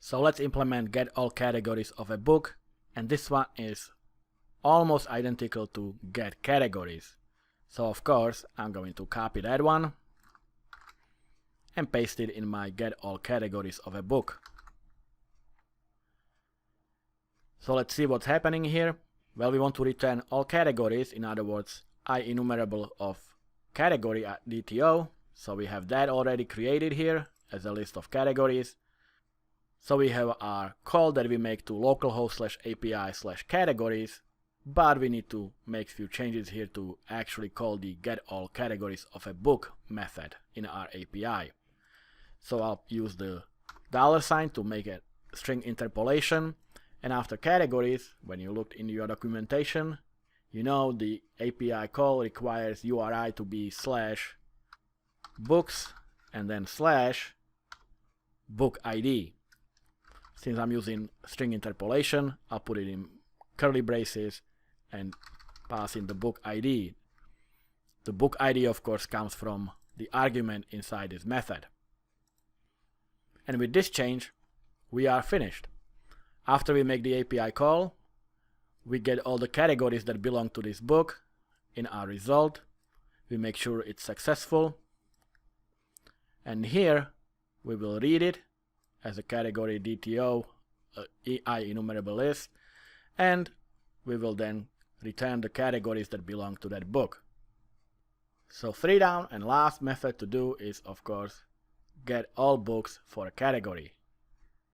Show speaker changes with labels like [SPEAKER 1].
[SPEAKER 1] So let's implement get all categories of a book, and this one is almost identical to get categories. So of course I'm going to copy that one and paste it in my get all categories of a book. So let's see what's happening here. Well, we want to return all categories, in other words, IEnumerable of category at DTO. So we have that already created here as a list of categories. So we have our call that we make to localhost/API/categories, but we need to make a few changes here to actually call the get all categories of a book method in our API. So I'll use the $sign to make a string interpolation, and after categories, when you looked in your documentation, you know the API call requires URI to be /books and then /book ID. Since I'm using string interpolation, I'll put it in curly braces and pass in the book ID. The book ID, of course, comes from the argument inside this method. And with this change, we are finished. After we make the API call, we get all the categories that belong to this book in our result. We make sure it's successful. And here, we will read it as a category DTO IEnumerable list, and we will then return the categories that belong to that book. So 3 down, and last method to do is, of course, get all books for a category.